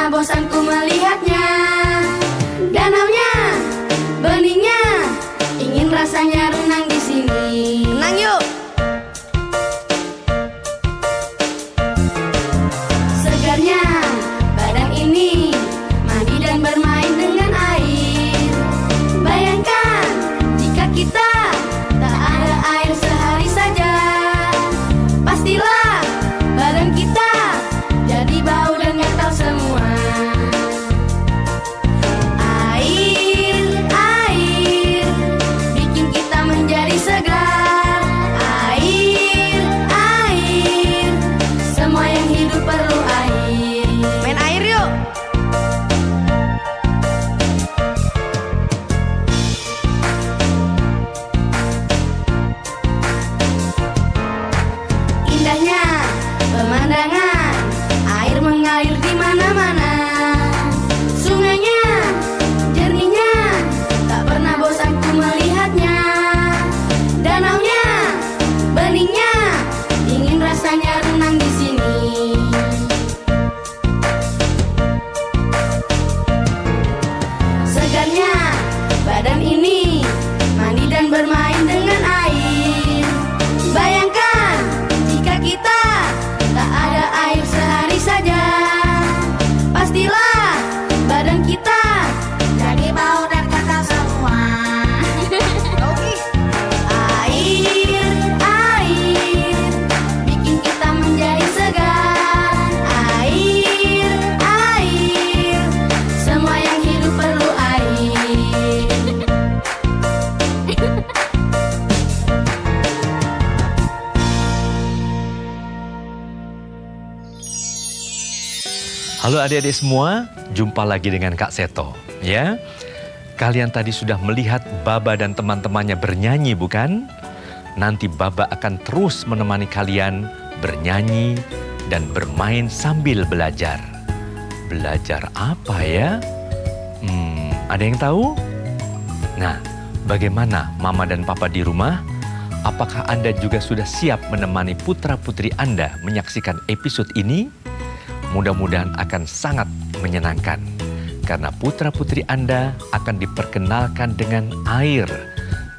pernah bosan ku melihatnya. Danaunya, beningnya, ingin rasanya renang di sini. Renang yuk. Segarnya badan ini, mandi dan bermain dengan air. Bayangkan jika kita tak ada air sehari saja, pastilah badan kita jadi bau dan gatal semua. Air, air, bikin kita menjadi segar. Air, air, semua yang hidup perlu air. Main air yuk. Indahnya pemandangan, air mengalir di mana-mana. Sungainya, jernihnya, tak pernah bosan ku melihatnya. Danaunya, beningnya, ingin rasanya renang di sini. Segarnya badan ini, mandi dan bermain dengan air. Bayangkan jika kita tak ada air sehari saja, pastilah badan kita jadi bau dan gatal semua. Air, air, bikin kita menjadi segar. Air, air, semua yang hidup perlu air. Halo adik-adik semua, jumpa lagi dengan Kak Seto, ya. Kalian tadi sudah melihat Baba dan teman-temannya bernyanyi, bukan? Nanti Baba akan terus menemani kalian bernyanyi dan bermain sambil belajar. Belajar apa ya? Ada yang tahu? Nah, bagaimana Mama dan Papa di rumah? Apakah Anda juga sudah siap menemani putra-putri Anda menyaksikan episode ini? Mudah-mudahan akan sangat menyenangkan karena putra-putri Anda akan diperkenalkan dengan air,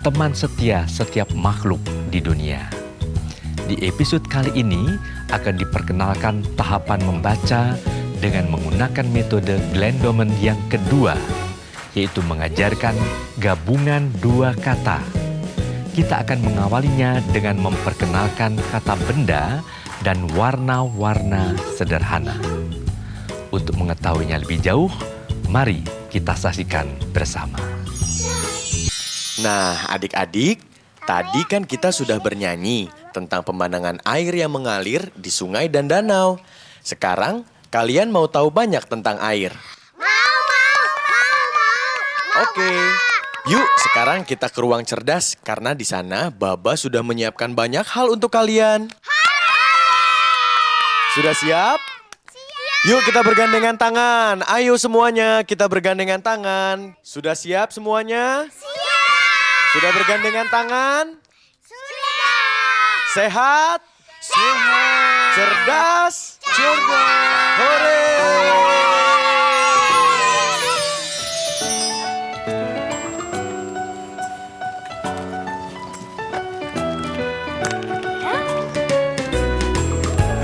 teman setia setiap makhluk di dunia. Di episode kali ini akan diperkenalkan tahapan membaca dengan menggunakan metode Glendomen yang kedua, yaitu mengajarkan gabungan dua kata. Kita akan mengawalinya dengan memperkenalkan kata benda dan warna-warna sederhana. Untuk mengetahuinya lebih jauh, mari kita saksikan bersama. Nah, adik-adik, tadi kan kita sudah bernyanyi tentang pemandangan air yang mengalir di sungai dan danau. Sekarang, kalian mau tahu banyak tentang air? Mau. Oke. Yuk, sekarang kita ke ruang cerdas karena di sana Baba sudah menyiapkan banyak hal untuk kalian. Sudah siap? Yuk kita bergandengan tangan. Ayo semuanya kita bergandengan tangan. Sudah siap semuanya? Siap. Sudah bergandengan tangan? Sudah. Sehat? Sehat. Cerdas? Cerdas. Hore!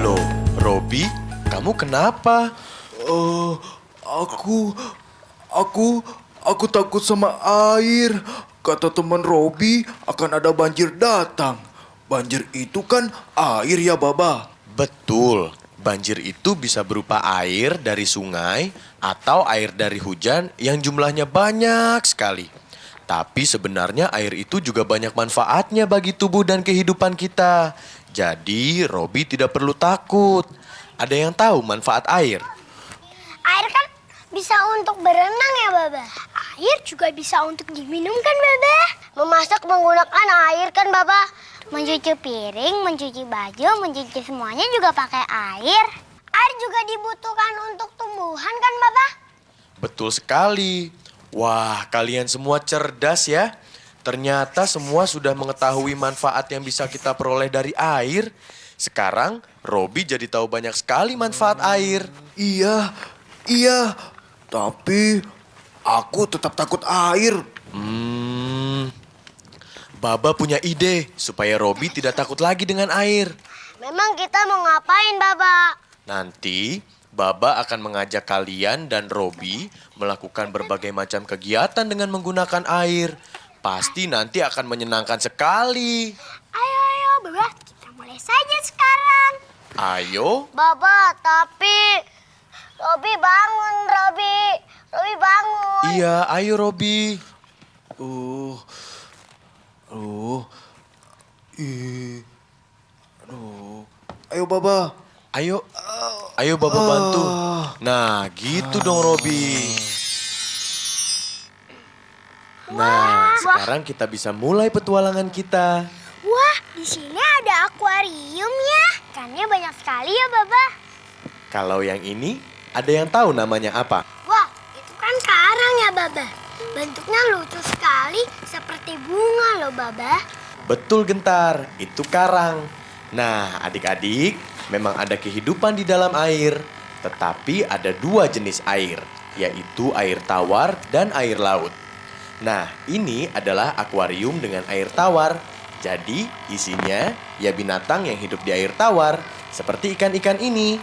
Loh, Robi, kamu kenapa? Aku takut sama air. Kata teman Robi akan ada banjir datang. Banjir itu kan air ya, Baba? Betul, banjir itu bisa berupa air dari sungai atau air dari hujan yang jumlahnya banyak sekali. Tapi sebenarnya air itu juga banyak manfaatnya bagi tubuh dan kehidupan kita. Jadi Robi tidak perlu takut. Ada yang tahu manfaat air? Air kan bisa untuk berenang ya, Baba. Air juga bisa untuk diminum kan, Baba? Memasak menggunakan air kan, Baba? Mencuci piring, mencuci baju, mencuci semuanya juga pakai air. Air juga dibutuhkan untuk tumbuhan kan, Baba? Betul sekali. Wah, kalian semua cerdas ya. Ternyata semua sudah mengetahui manfaat yang bisa kita peroleh dari air. Sekarang, Robi jadi tahu banyak sekali manfaat air. Iya, Iya, tapi aku tetap takut air. Baba punya ide supaya Robi tidak takut lagi dengan air. Memang kita mau ngapain, Baba? Nanti Baba akan mengajak kalian dan Robi melakukan berbagai macam kegiatan dengan menggunakan air. Pasti nanti akan menyenangkan sekali. Ayo, Baba. Kita mulai saja sekarang. Ayo, Baba, tapi Robi bangun, Robi. Robi bangun. iya ayo Robi. Uh, aduh, aduh. Ayo Baba. Ayo, ayo Baba bantu. Nah, gitu dong Robi. Nah, sekarang kita bisa mulai petualangan kita. Wah, di sini ada akuarium ya. Ikannya banyak sekali ya, Baba. Kalau yang ini, ada yang tahu namanya apa? Wah, itu kan karang ya, Baba. Bentuknya lucu sekali, seperti bunga loh, Baba. Betul Gentar, itu karang. Nah, adik-adik, memang ada kehidupan di dalam air. Tetapi ada dua jenis air, yaitu air tawar dan air laut. Nah, ini adalah akuarium dengan air tawar. Jadi, isinya ya binatang yang hidup di air tawar, seperti ikan-ikan ini.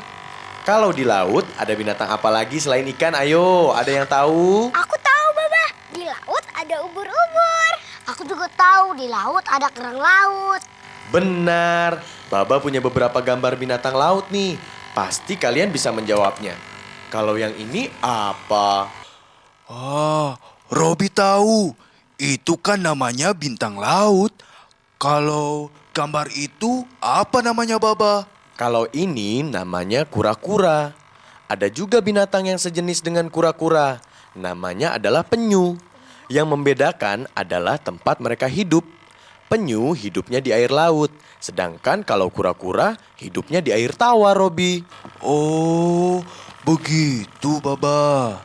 Kalau di laut, ada binatang apa lagi selain ikan? Ayo, ada yang tahu? Aku tahu, Baba. Di laut ada ubur-ubur. Aku juga tahu di laut ada kerang laut. Benar, Baba punya beberapa gambar binatang laut nih. Pasti kalian bisa menjawabnya. Kalau yang ini apa? Robi tahu. Itu kan namanya bintang laut. Kalau gambar itu apa namanya Baba? Kalau ini namanya kura-kura. Ada juga binatang yang sejenis dengan kura-kura. Namanya adalah penyu. Yang membedakan adalah tempat mereka hidup. Penyu hidupnya di air laut. Sedangkan kalau kura-kura hidupnya di air tawar, Robi. Oh, begitu Baba.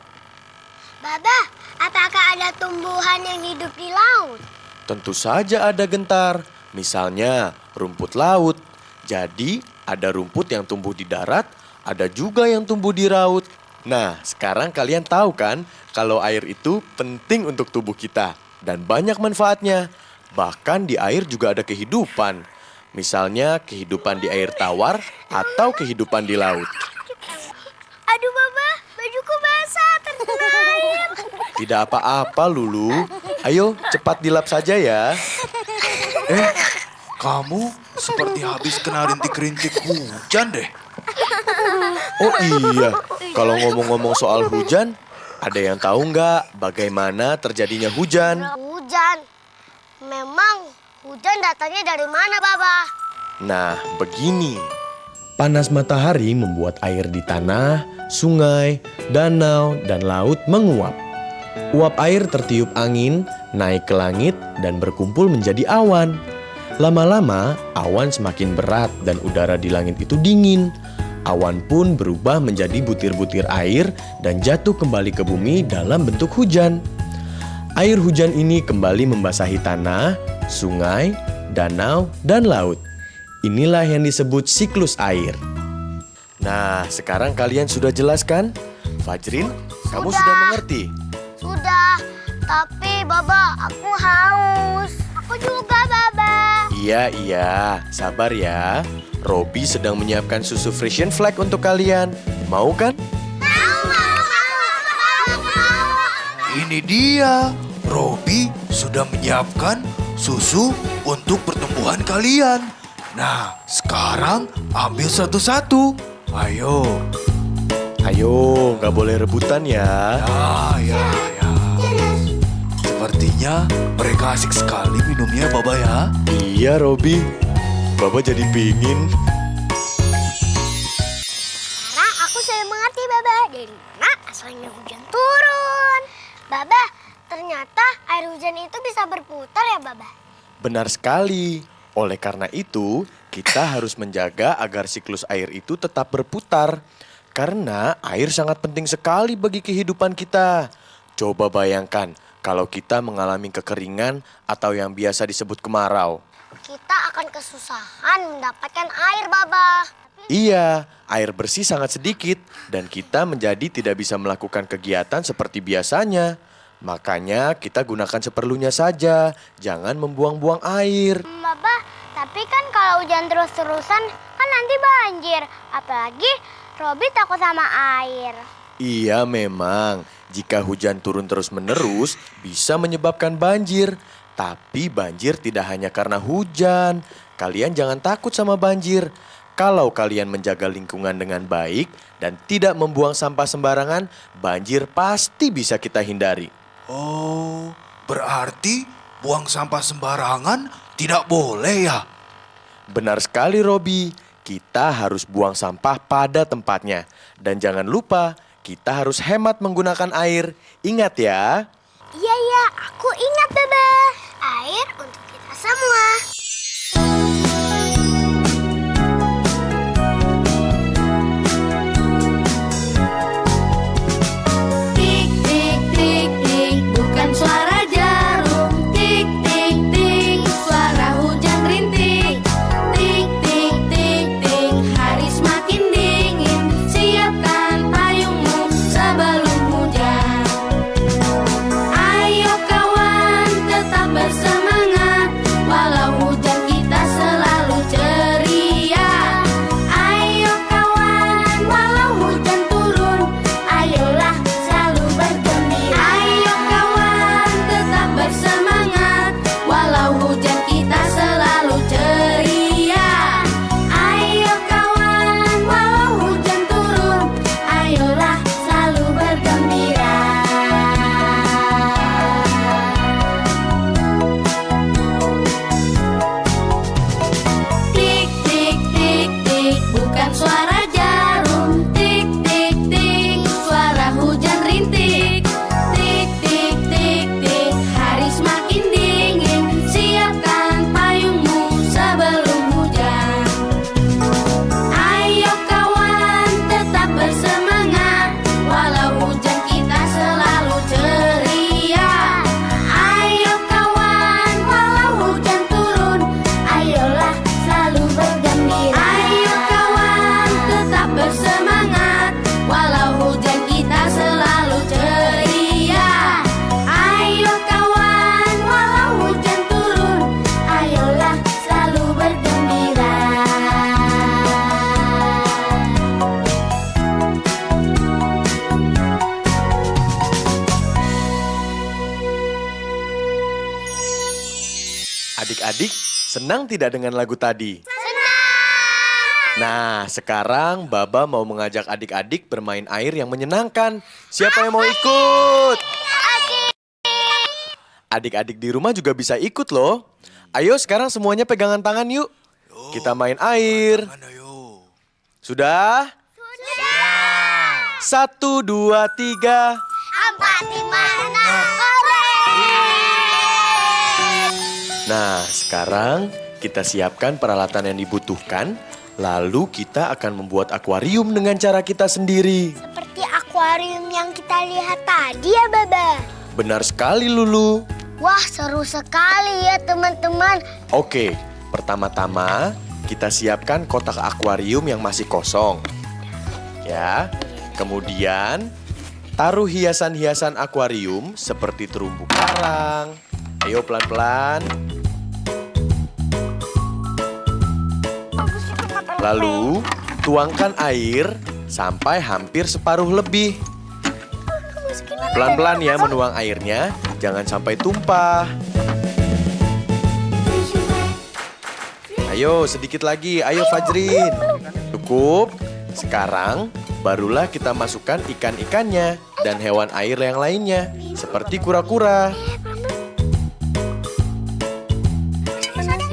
Baba, apakah ada tumbuhan yang hidup di laut? Tentu saja ada Gentar. Misalnya rumput laut. Jadi ada rumput yang tumbuh di darat, ada juga yang tumbuh di laut. Nah, sekarang kalian tahu kan kalau air itu penting untuk tubuh kita dan banyak manfaatnya. Bahkan di air juga ada kehidupan. Misalnya kehidupan di air tawar atau kehidupan di laut. Aduh, Baba, bajuku basah terkena air. Tidak apa-apa, Lulu. Ayo, cepat dilap saja ya. Kamu seperti habis kena rintik-rintik hujan deh. Oh iya, kalau ngomong-ngomong soal hujan, ada yang tahu nggak bagaimana terjadinya hujan? Hujan. Memang hujan datangnya dari mana, Baba? Nah, begini. Panas matahari membuat air di tanah, sungai, danau, dan laut menguap. Uap air tertiup angin, naik ke langit, dan berkumpul menjadi awan. Lama-lama, awan semakin berat dan udara di langit itu dingin. Awan pun berubah menjadi butir-butir air dan jatuh kembali ke bumi dalam bentuk hujan. Air hujan ini kembali membasahi tanah, sungai, danau, dan laut. Inilah yang disebut siklus air. Nah, sekarang kalian sudah jelas kan? Fajrin, kamu sudah mengerti? Sudah, tapi Baba, aku haus. Aku juga, Baba. Iya, sabar ya. Robi sedang menyiapkan susu Frisian Flag untuk kalian. Mau kan? Ini dia. Robi sudah menyiapkan susu untuk pertumbuhan kalian. Nah, sekarang ambil satu-satu. Ayo. Ayo, nggak boleh rebutan ya. Ya. Sepertinya mereka asik sekali minumnya, Baba ya. Iya, Robi. Baba jadi pingin. Sekarang aku sudah mengerti, Baba. Dari mana asalnya hujan turun. Baba, ternyata air hujan itu bisa berputar ya, Baba? Benar sekali. Oleh karena itu, kita harus menjaga agar siklus air itu tetap berputar. Karena air sangat penting sekali bagi kehidupan kita. Coba bayangkan kalau kita mengalami kekeringan atau yang biasa disebut kemarau. Kita akan kesusahan mendapatkan air, Baba. Iya, air bersih sangat sedikit dan kita menjadi tidak bisa melakukan kegiatan seperti biasanya. Makanya kita gunakan seperlunya saja, jangan membuang-buang air. Baba, tapi kan kalau hujan terus-terusan kan nanti banjir. Apalagi Robi takut sama air. Iya memang, jika hujan turun terus-menerus bisa menyebabkan banjir. Tapi banjir tidak hanya karena hujan. Kalian jangan takut sama banjir. Kalau kalian menjaga lingkungan dengan baik dan tidak membuang sampah sembarangan, banjir pasti bisa kita hindari. Oh, berarti buang sampah sembarangan tidak boleh ya? Benar sekali Robi, kita harus buang sampah pada tempatnya. Dan jangan lupa, kita harus hemat menggunakan air. Ingat ya. Iya, aku ingat Baba. Air untuk kita semua. Tik tik tik tik, bukan suara jarum. Tik tik tik, suara hujan rintik. Tik tik tik tik, hari semakin dingin. Siapkan payungmu sebelum hujan. Ayo kawan, tetap bersemangat. Walau hujan kita selalu ceria. Ayo kawan, walau hujan turun, ayolah selalu bergembira. Ayo kawan, tetap bersemangat. Walau hujan kita selalu ceria. Ayo kawan, walau hujan turun, ayolah selalu bergembira. Tik tik tik tik, bukan suara jarum. Tik tik tik, suara hujan rintik. Tik tik tik tik, hari semakin dingin. Siapkan payungmu sebelum hujan. Ayo kawan, tetap bersemangat. Walau hujan kita selalu ceria. Ayo kawan, walau hujan turun, ayolah selalu bergembira. Ayo kawan, tetap bersemangat. Walau hujan kita selalu ceria. Ayo kawan, walau hujan turun, ayolah selalu bergembira. Adik-adik, senang tidak dengan lagu tadi? Nah, sekarang Baba mau mengajak adik-adik bermain air yang menyenangkan. Siapa yang mau ikut? Adik-adik di rumah juga bisa ikut loh. Ayo sekarang semuanya pegangan tangan yuk. Kita main air. Mana yo? Sudah? Sudah. 1, 2, 3. 4, 5, 6, Nah, sekarang kita siapkan peralatan yang dibutuhkan. Lalu kita akan membuat akuarium dengan cara kita sendiri. Seperti akuarium yang kita lihat tadi ya Baba. Benar sekali Lulu. Wah, seru sekali ya teman-teman. Oke, pertama-tama kita siapkan kotak akuarium yang masih kosong. Ya, kemudian taruh hiasan-hiasan akuarium seperti terumbu karang. Ayo pelan-pelan. Lalu tuangkan air sampai hampir separuh lebih. Pelan-pelan ya menuang airnya, jangan sampai tumpah. Ayo sedikit lagi, ayo Fajrin. Cukup. Sekarang barulah kita masukkan ikan-ikannya dan hewan air yang lainnya, seperti kura-kura.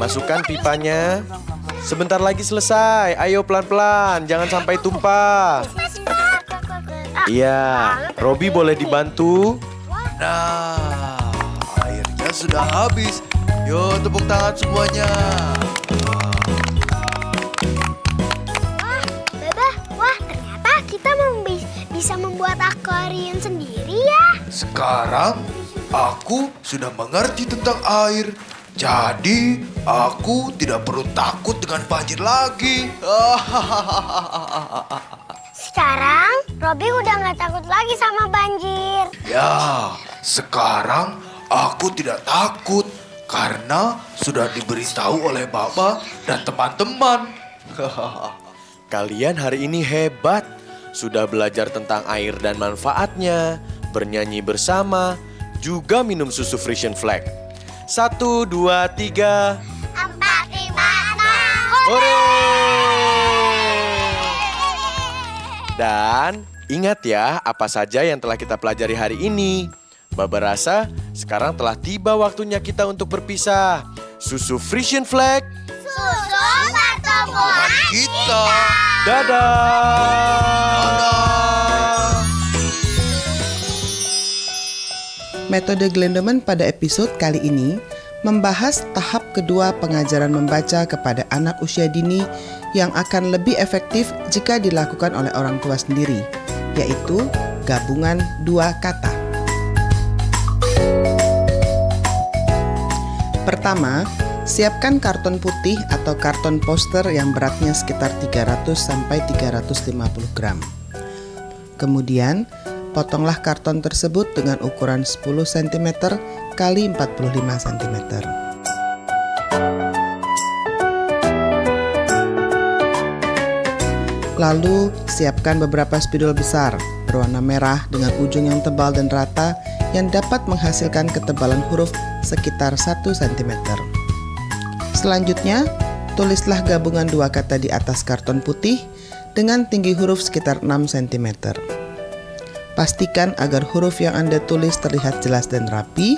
Masukkan pipanya. Sebentar lagi selesai. Ayo pelan-pelan, jangan sampai tumpah. Iya, Robi boleh dibantu? Nah, airnya sudah habis. Yo, tepuk tangan semuanya. Baba, wah ternyata kita bisa membuat akuarium sendiri ya. Sekarang aku sudah mengerti tentang air. Jadi, aku tidak perlu takut dengan banjir lagi. Sekarang aku tidak takut karena sudah diberitahu oleh Baba dan teman-teman. Kalian hari ini hebat. Sudah belajar tentang air dan manfaatnya, bernyanyi bersama, juga minum susu Frisian Flag. 1, 2, 3. 4, 5, 6. Hore! Dan ingat ya apa saja yang telah kita pelajari hari ini. Baba rasa sekarang telah tiba waktunya kita untuk berpisah. Susu Frisian Flag. Susu pertemuan Kita. Dadah! Metode Glendoman pada episode kali ini membahas tahap kedua pengajaran membaca kepada anak usia dini yang akan lebih efektif jika dilakukan oleh orang tua sendiri, yaitu gabungan dua kata. Pertama, siapkan karton putih atau karton poster yang beratnya sekitar 300 sampai 350 gram. Kemudian, potonglah karton tersebut dengan ukuran 10 cm kali 45 cm. Lalu, siapkan beberapa spidol besar berwarna merah dengan ujung yang tebal dan rata yang dapat menghasilkan ketebalan huruf sekitar 1 cm. Selanjutnya, tulislah gabungan dua kata di atas karton putih dengan tinggi huruf sekitar 6 cm. Pastikan agar huruf yang Anda tulis terlihat jelas dan rapi.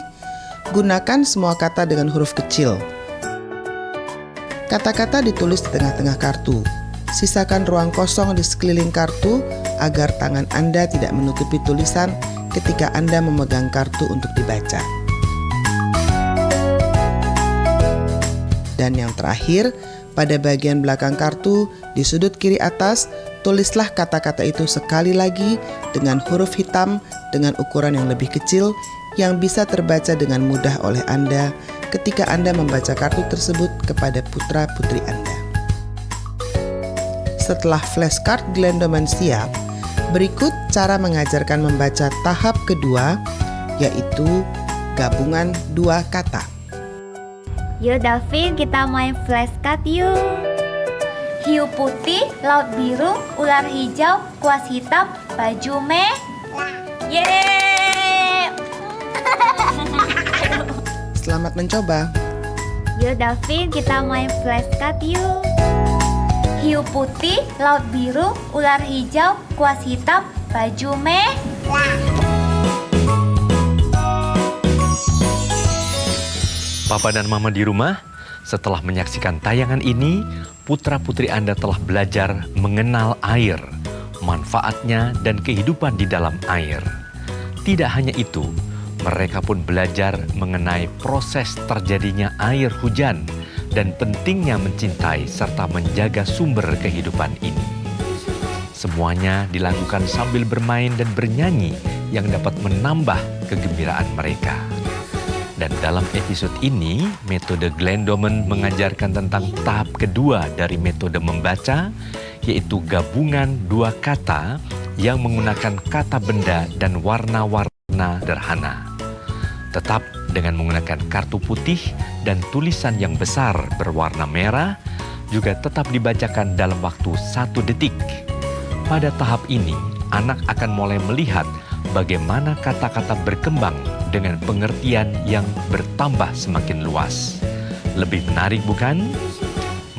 Gunakan semua kata dengan huruf kecil. Kata-kata ditulis di tengah-tengah kartu. Sisakan ruang kosong di sekeliling kartu agar tangan Anda tidak menutupi tulisan ketika Anda memegang kartu untuk dibaca. Dan yang terakhir, pada bagian belakang kartu, di sudut kiri atas, tulislah kata-kata itu sekali lagi dengan huruf hitam dengan ukuran yang lebih kecil yang bisa terbaca dengan mudah oleh Anda ketika Anda membaca kartu tersebut kepada putra-putri Anda. Setelah flashcard Glendoman siap, berikut cara mengajarkan membaca tahap kedua, yaitu gabungan dua kata. Yuk Davin, kita main flashcard yuk. Hiu putih, laut biru, ular hijau, kuas hitam, baju merah. Yeay! Selamat mencoba. Yuk Davin, kita main flashcard yuk. Hiu putih, laut biru, ular hijau, kuas hitam, baju merah. Papa dan Mama di rumah, setelah menyaksikan tayangan ini, putra-putri Anda telah belajar mengenal air, manfaatnya dan kehidupan di dalam air. Tidak hanya itu, mereka pun belajar mengenai proses terjadinya air hujan dan pentingnya mencintai serta menjaga sumber kehidupan ini. Semuanya dilakukan sambil bermain dan bernyanyi yang dapat menambah kegembiraan mereka. Dan dalam episode ini, metode Glendoman mengajarkan tentang tahap kedua dari metode membaca, yaitu gabungan dua kata yang menggunakan kata benda dan warna-warna sederhana. Tetap dengan menggunakan kartu putih dan tulisan yang besar berwarna merah, juga tetap dibacakan dalam waktu 1 detik. Pada tahap ini, anak akan mulai melihat bagaimana kata-kata berkembang dengan pengertian yang bertambah semakin luas. Lebih menarik bukan?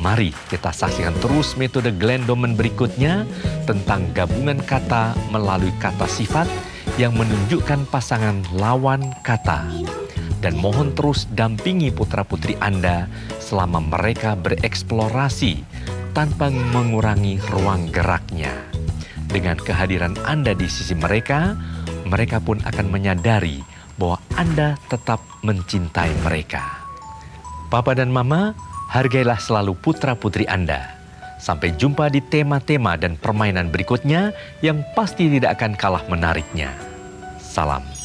Mari kita saksikan terus metode Glendoman berikutnya tentang gabungan kata melalui kata sifat yang menunjukkan pasangan lawan kata. Dan mohon terus dampingi putra-putri Anda selama mereka bereksplorasi tanpa mengurangi ruang geraknya. Dengan kehadiran Anda di sisi mereka, mereka pun akan menyadari bahwa Anda tetap mencintai mereka. Papa dan Mama, hargailah selalu putra-putri Anda. Sampai jumpa di tema-tema dan permainan berikutnya yang pasti tidak akan kalah menariknya. Salam.